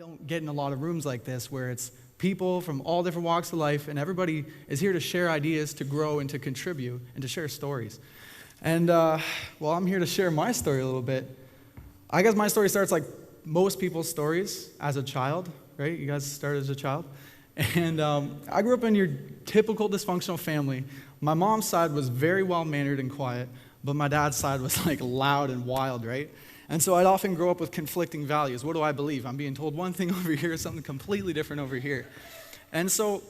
don't get in a lot of rooms like this where it's people from all different walks of life, and everybody is here to share ideas, to grow, and to contribute, and to share stories. And, I'm here to share my story a little bit. I guess my story starts like most people's stories as a child, right? You guys started as a child. And I grew up in your typical dysfunctional family. My mom's side was very well-mannered and quiet, but my dad's side was like loud and wild, right? And so I'd often grow up with conflicting values. What do I believe? I'm being told one thing over here, something completely different over here. And so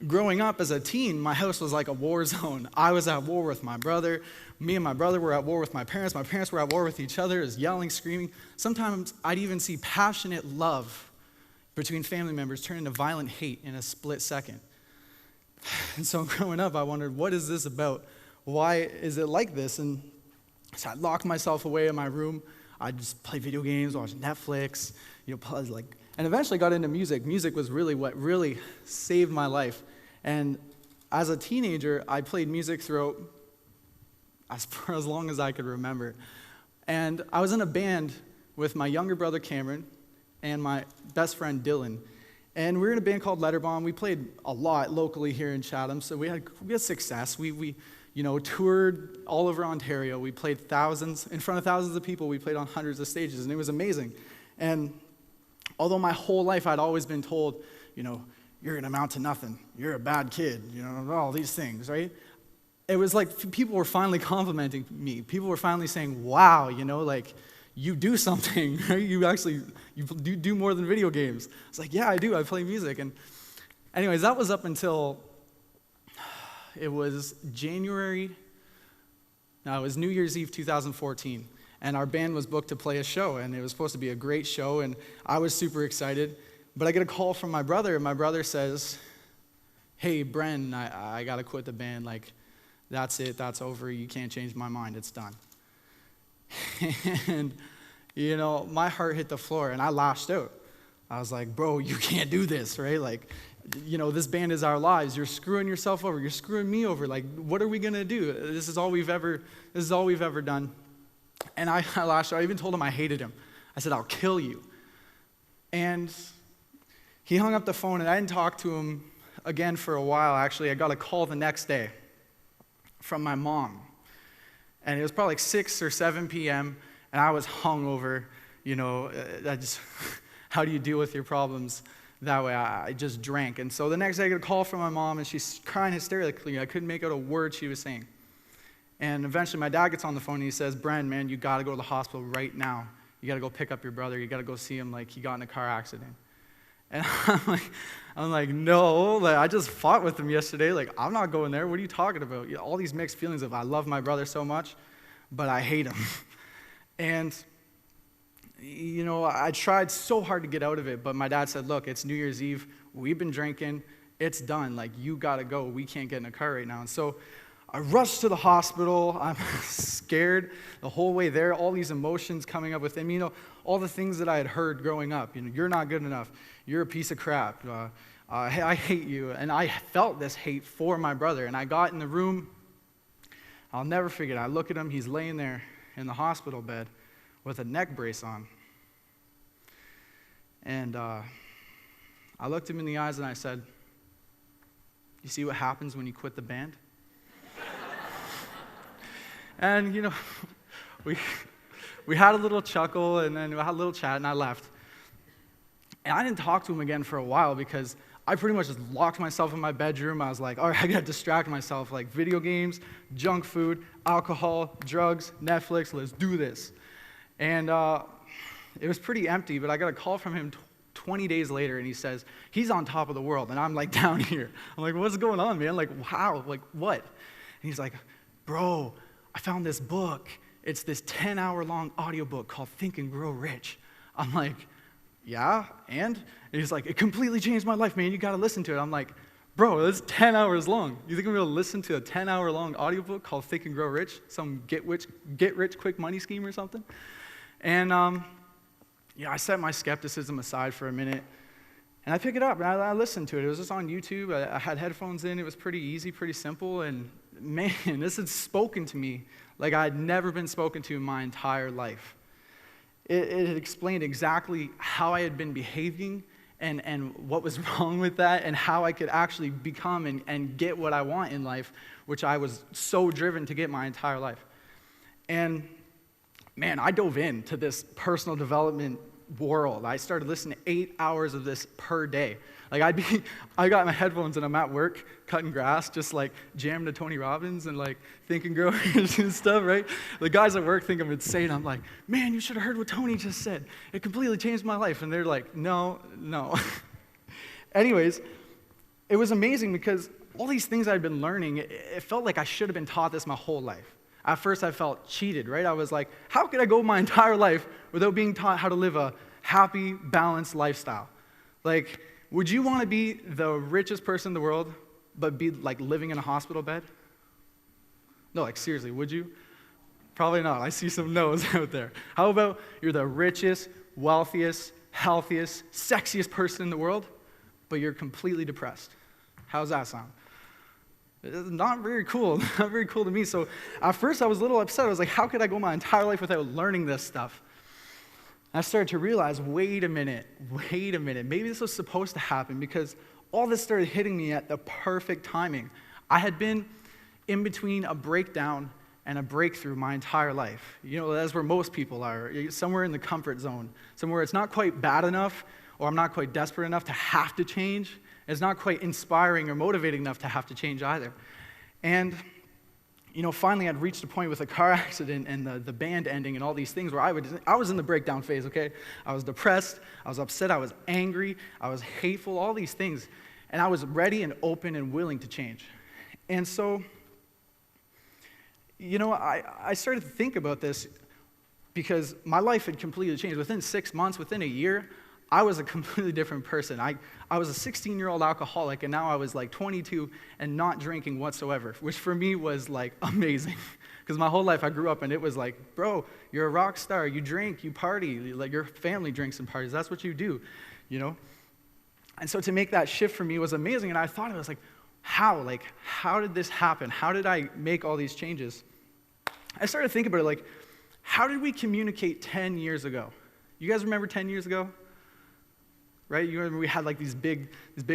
growing up as a teen, my house was like a war zone. I was at war with my brother. Me and my brother were at war with my parents. My parents were at war with each other, it was yelling, screaming. Sometimes I'd even see passionate love between family members turn into violent hate in a split second. And so growing up, I wondered, what is this about? Why is it like this? And so I locked myself away in my room. I'd just play video games, watch Netflix, and eventually got into music. Music was really what really saved my life. And as a teenager, I played music throughout for as long as I could remember. And I was in a band with my younger brother Cameron and my best friend Dylan. And we were in a band called Letterbomb. We played a lot locally here in Chatham, so we had success. We toured all over Ontario. We played in front of thousands of people. We played on hundreds of stages, and it was amazing. And although my whole life I'd always been told, you're going to amount to nothing. You're a bad kid, all these things, right? It was like people were finally complimenting me. People were finally saying, wow, you do something, right? You do more than video games. It's like, yeah, I do. I play music. And anyways, that was up until it was New Year's Eve 2014, and our band was booked to play a show, and it was supposed to be a great show, and I was super excited, but I get a call from my brother, and my brother says, hey, Bren, I got to quit the band, that's it, that's over, you can't change my mind, it's done. And, my heart hit the floor, and I lashed out. I was like, bro, you can't do this, right? This band is our lives. You're screwing yourself over. You're screwing me over. What are we going to do? This is all we've ever done. And I lashed out. I even told him I hated him. I said, I'll kill you. And he hung up the phone, and I didn't talk to him again for a while, actually. I got a call the next day from my mom. And it was probably 6 or 7 p.m., and I was hungover. How do you deal with your problems that way? I just drank. And so the next day I get a call from my mom, and she's crying hysterically. I couldn't make out a word she was saying. And eventually my dad gets on the phone, and he says, Bren, man, you got to go to the hospital right now. You got to go pick up your brother. You got to go see him he got in a car accident. And I'm like, no, I just fought with him yesterday. I'm not going there. What are you talking about? All these mixed feelings of I love my brother so much, but I hate him. And I tried so hard to get out of it, but my dad said, look, it's New Year's Eve. We've been drinking. It's done. You got to go. We can't get in a car right now. And so I rushed to the hospital. I'm scared the whole way there, all these emotions coming up within me, all the things that I had heard growing up. You're not good enough. You're a piece of crap. I hate you. And I felt this hate for my brother. And I got in the room. I'll never forget. I look at him. He's laying there in the hospital bed with a neck brace on. And I looked him in the eyes and I said, you see what happens when you quit the band? And, we had a little chuckle, and then we had a little chat, and I left. And I didn't talk to him again for a while because I pretty much just locked myself in my bedroom. I was like, all right, I got to distract myself, video games, junk food, alcohol, drugs, Netflix, let's do this. And it was pretty empty, but I got a call from him 20 days later, and he says, he's on top of the world, and I'm down here. I'm like, what's going on, man? How? What? And he's like, bro, I found this book. It's this 10-hour-long audiobook called Think and Grow Rich. I'm like, yeah, and he's like, it completely changed my life, man. You got to listen to it. I'm like, bro, it's 10 hours long. You think I'm going to listen to a 10-hour-long audiobook called Think and Grow Rich? Some get rich quick money scheme or something? And I set my skepticism aside for a minute, and I pick it up, and I listened to it. It was just on YouTube. I had headphones in. It was pretty easy, pretty simple, and man, this had spoken to me like I had never been spoken to in my entire life. it had explained exactly how I had been behaving and what was wrong with that and how I could actually become and get what I want in life, which I was so driven to get my entire life. And man, I dove into this personal development world. I started listening to 8 hours of this per day. Like I got my headphones and I'm at work cutting grass, just like jamming to Tony Robbins and like Think and Grow Rich and stuff, right? The guys at work think I'm insane. I'm like, man, you should have heard what Tony just said. It completely changed my life. And they're like, no. Anyways, it was amazing because all these things I'd been learning, it felt like I should have been taught this my whole life. At first, I felt cheated, right? I was like, how could I go my entire life without being taught how to live a happy, balanced lifestyle? Like, would you want to be the richest person in the world, but be like living in a hospital bed? No, like seriously, would you? Probably not. I see some no's out there. How about you're the richest, wealthiest, healthiest, sexiest person in the world, but you're completely depressed? How's that sound? It's not very cool, not very cool to me. So at first I was a little upset. I was like, how could I go my entire life without learning this stuff? And I started to realize, wait a minute, maybe this was supposed to happen because all this started hitting me at the perfect timing. I had been in between a breakdown and a breakthrough my entire life. You know, that's where most people are, somewhere in the comfort zone, somewhere it's not quite bad enough or I'm not quite desperate enough to have to change. It's not quite inspiring or motivating enough to have to change either. And, you know, finally I'd reached a point with a car accident and the band ending and all these things where I was in the breakdown phase, okay? I was depressed, I was upset, I was angry, I was hateful, all these things. And I was ready and open and willing to change. And so, you know, I started to think about this because my life had completely changed. Within 6 months, within a year, I was a completely different person. I was a 16-year-old alcoholic, and now I was like 22 and not drinking whatsoever, which for me was like amazing. Because my whole life I grew up and it was like, bro, you're a rock star, you drink, you party, like your family drinks and parties, that's what you do, you know? And so to make that shift for me was amazing, and I thought, I was like, how did this happen? How did I make all these changes? I started to think about it like, how did we communicate 10 years ago? You guys remember 10 years ago? Right? You remember we had like these big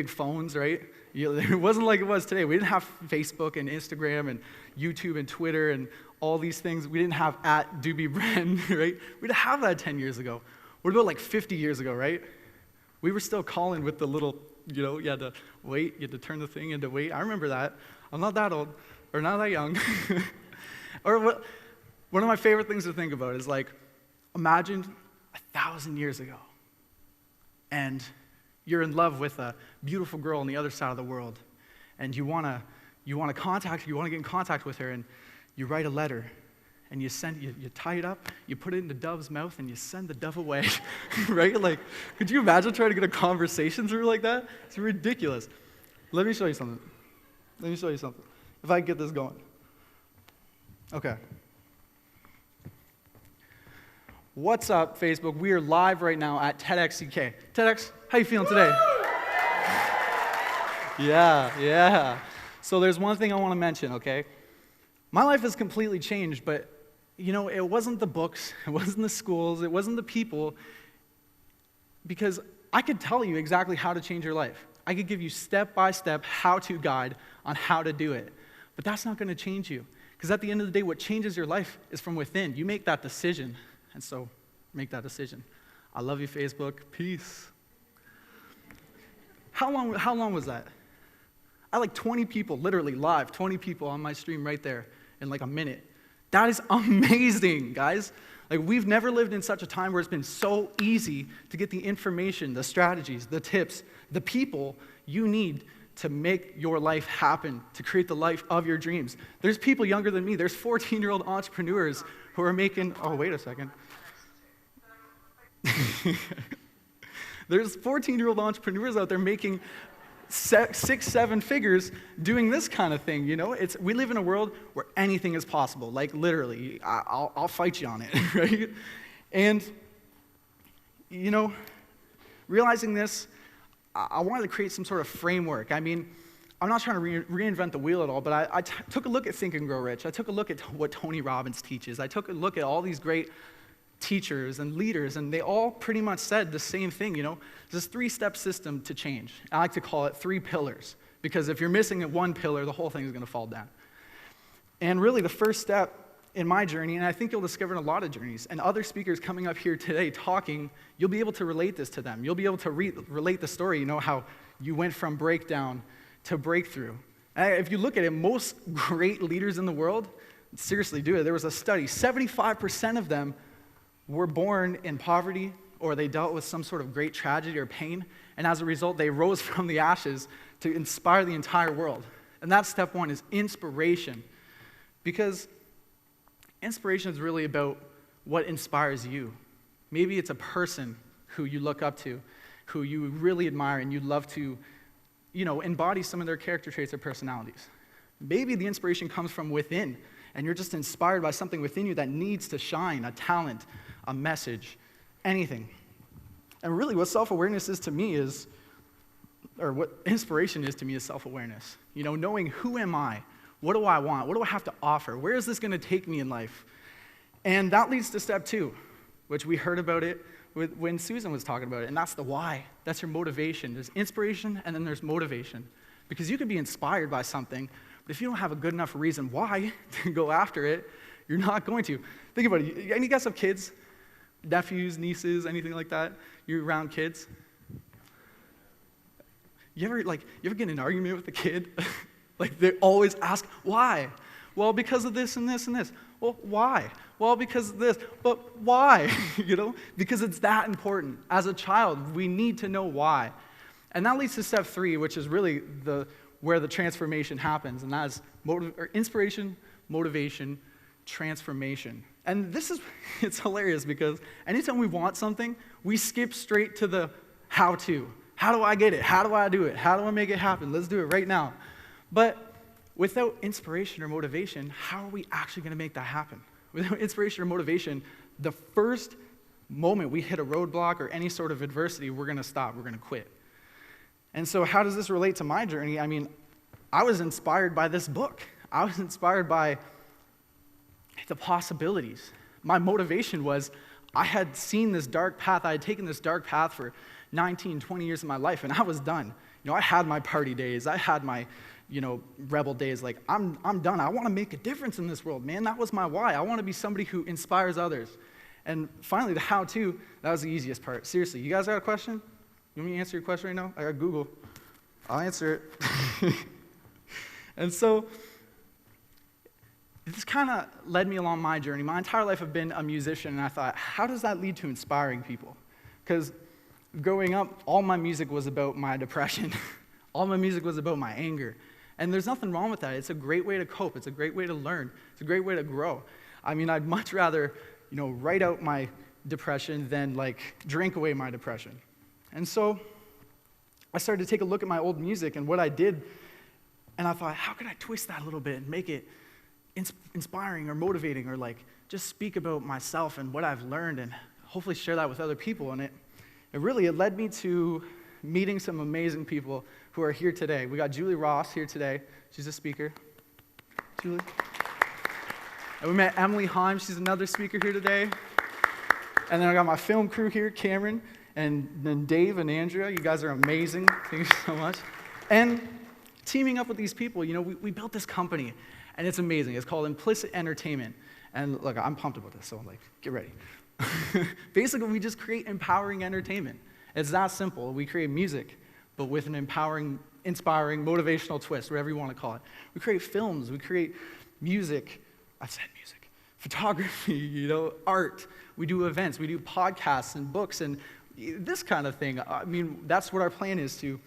phones, right? It wasn't like it was today. We didn't have Facebook and Instagram and YouTube and Twitter and all these things. We didn't have at Dube Bren, right? We didn't have that 10 years ago. What about like 50 years ago, right? We were still calling with the little, you know, you had to wait, you had to turn the thing into wait. I remember that. I'm not that old, or not that young. Or one of my favorite things to think about is like, imagine 1,000 years ago. And you're in love with a beautiful girl on the other side of the world, and you want to get in contact with her, and you write a letter, and you tie it up, you put it into Dove's mouth, and you send the dove away, right? Like, could you imagine trying to get a conversation through like that? It's ridiculous. Let me show you something. If I can get this going. Okay. What's up, Facebook? We are live right now at TEDxChathamKent. TEDx, how you feeling today? Yeah. So there's one thing I want to mention, okay? My life has completely changed, but, you know, it wasn't the books, it wasn't the schools, it wasn't the people, because I could tell you exactly how to change your life. I could give you step-by-step how-to guide on how to do it, but that's not going to change you, because at the end of the day, what changes your life is from within. You make that decision. And so, make that decision. I love you, Facebook. Peace. How long was that? I had like 20 people, literally live, 20 people on my stream right there in like a minute. That is amazing, guys. Like, we've never lived in such a time where it's been so easy to get the information, the strategies, the tips, the people you need to make your life happen, to create the life of your dreams. There's people younger than me. There's 14-year-old entrepreneurs who are making, oh, wait a second. There's 14-year-old entrepreneurs out there making 6-7 figures doing this kind of thing, you know? We live in a world where anything is possible, like literally. I'll fight you on it, right? And, you know, realizing this, I wanted to create some sort of framework. I mean, I'm not trying to reinvent the wheel at all, but I took a look at Think and Grow Rich. I took a look at what Tony Robbins teaches. I took a look at all these great teachers and leaders, and they all pretty much said the same thing, There's this 3-step system to change. I like to call it 3 pillars, because if you're missing one pillar, the whole thing is going to fall down. And really the first step in my journey, and I think you'll discover in a lot of journeys, and other speakers coming up here today talking, you'll be able to relate this to them. You'll be able to relate the story, how you went from breakdown to breakthrough. And if you look at it, most great leaders in the world, seriously do it. There was a study, 75% of them were born in poverty, or they dealt with some sort of great tragedy or pain, and as a result, they rose from the ashes to inspire the entire world. And that's step 1, is inspiration. Because inspiration is really about what inspires you. Maybe it's a person who you look up to, who you really admire, and you'd love to, embody some of their character traits or personalities. Maybe the inspiration comes from within, and you're just inspired by something within you that needs to shine, a talent, a message, anything. And really what self-awareness is to me or what inspiration is to me is self-awareness. Knowing who am I? What do I want? What do I have to offer? Where is this going to take me in life? And that leads to step 2, which we heard about it when Susan was talking about it, and that's the why. That's your motivation. There's inspiration, and then there's motivation. Because you could be inspired by something, but if you don't have a good enough reason why to go after it, you're not going to. Think about it. Any guys have kids? Nephews, nieces, anything like that? You're around kids? You ever get in an argument with a kid? They always ask, why? Well, because of this and this and this. Well, why? Well, because of this. But why? Because it's that important. As a child, we need to know why. And that leads to step 3, which is really where the transformation happens, and that is inspiration, motivation, transformation. And it's hilarious because anytime we want something, we skip straight to the how-to. How do I get it? How do I do it? How do I make it happen? Let's do it right now. But without inspiration or motivation, how are we actually going to make that happen? Without inspiration or motivation, the first moment we hit a roadblock or any sort of adversity, we're going to stop. We're going to quit. And so how does this relate to my journey? I was inspired by this book. I was inspired by the possibilities. My motivation was I had seen this dark path. I had taken this dark path for 19, 20 years of my life, and I was done. I had my party days. I had my, rebel days. I'm done. I want to make a difference in this world, man. That was my why. I want to be somebody who inspires others. And finally, the how-to, that was the easiest part. Seriously, you guys got a question? You want me to answer your question right now? I got Google. I'll answer it. And so this kind of led me along my journey. My entire life I've been a musician, and I thought, how does that lead to inspiring people? Because growing up, all my music was about my depression. All my music was about my anger. And there's nothing wrong with that. It's a great way to cope. It's a great way to learn. It's a great way to grow. I'd much rather, write out my depression than, drink away my depression. And so I started to take a look at my old music and what I did, and I thought, how could I twist that a little bit and make it inspiring or motivating, or just speak about myself and what I've learned and hopefully share that with other people. And it led me to meeting some amazing people who are here today. We got Julie Ross here today. She's a speaker. Julie. And we met Emily Heim. She's another speaker here today. And then I got my film crew here, Cameron, and then Dave and Andrea. You guys are amazing. Thank you so much. And teaming up with these people, we built this company, and it's amazing. It's called Implicit Entertainment. And look, I'm pumped about this, so get ready. Basically, we just create empowering entertainment. It's that simple. We create music, but with an empowering, inspiring, motivational twist, whatever you want to call it. We create films. We create music. I said music. Photography, art. We do events. We do podcasts and books and this kind of thing. That's what our plan is, to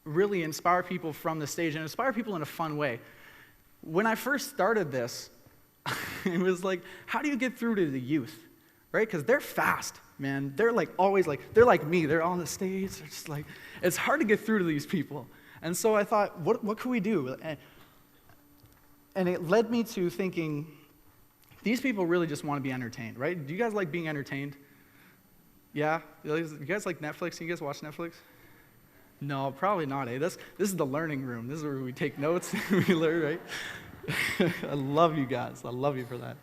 really inspire people from the stage and inspire people in a fun way. When I first started this, it was how do you get through to the youth, right? Because they're fast, man. They're always they're like me. They're on the stage. They're just it's hard to get through to these people. And so I thought, what can we do? And it led me to thinking, these people really just want to be entertained, right? Do you guys like being entertained? Yeah? You guys like Netflix? You guys watch Netflix? No, probably not, eh? This is the learning room. This is where we take notes and we learn, right? I love you guys. I love you for that.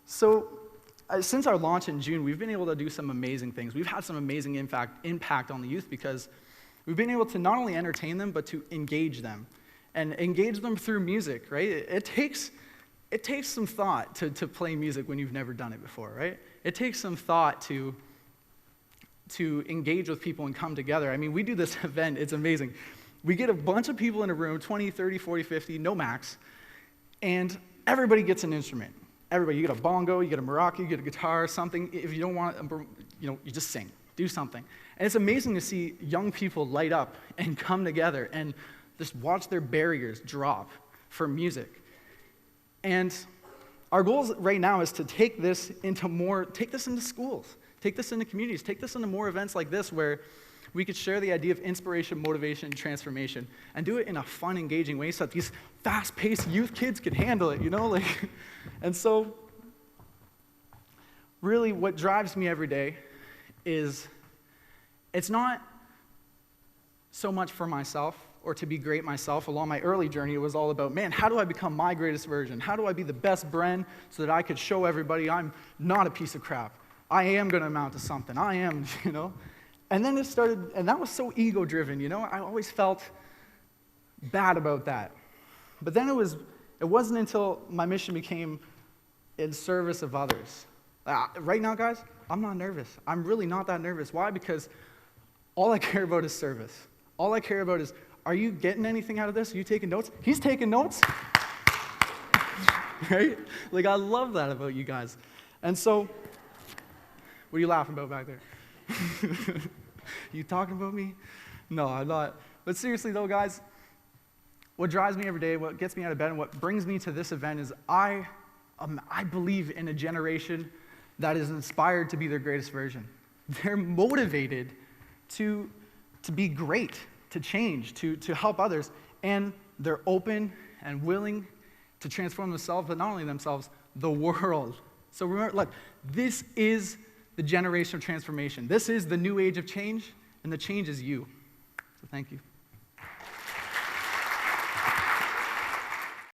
So since our launch in June, we've been able to do some amazing things. We've had some amazing impact on the youth because we've been able to not only entertain them, but to engage them. And engage them through music, right? It takes some thought to play music when you've never done it before, right? It takes some thought to engage with people and come together. I mean, we do this event, it's amazing. We get a bunch of people in a room, 20, 30, 40, 50, no max, and everybody gets an instrument. Everybody, you get a bongo, you get a maraca, you get a guitar, something. If you don't want it, you just sing, do something. And it's amazing to see young people light up and come together and just watch their barriers drop for music. And our goal right now is to take this into schools, take this into communities, take this into more events like this where we could share the idea of inspiration, motivation, and transformation, and do it in a fun, engaging way so that these fast-paced youth kids could handle it, And so, really, what drives me every day is it's not so much for myself or to be great myself. Along my early journey, it was all about, man, how do I become my greatest version? How do I be the best Bren so that I could show everybody I'm not a piece of crap? I am going to amount to something. I am, And then it started, and that was so ego-driven, I always felt bad about that. But then it wasn't until my mission became in service of others. Right now, guys, I'm not nervous. I'm really not that nervous. Why? Because all I care about is service. All I care about is, are you getting anything out of this? Are you taking notes? He's taking notes. Right? I love that about you guys. And so, what are you laughing about back there? You talking about me? No, I'm not. But seriously though, guys, what drives me every day, what gets me out of bed, and what brings me to this event is I believe in a generation that is inspired to be their greatest version. They're motivated to be great, to change, to help others, and they're open and willing to transform themselves, but not only themselves, the world. So remember, look, this is the generation of transformation. This is the new age of change, and the change is you. So thank you.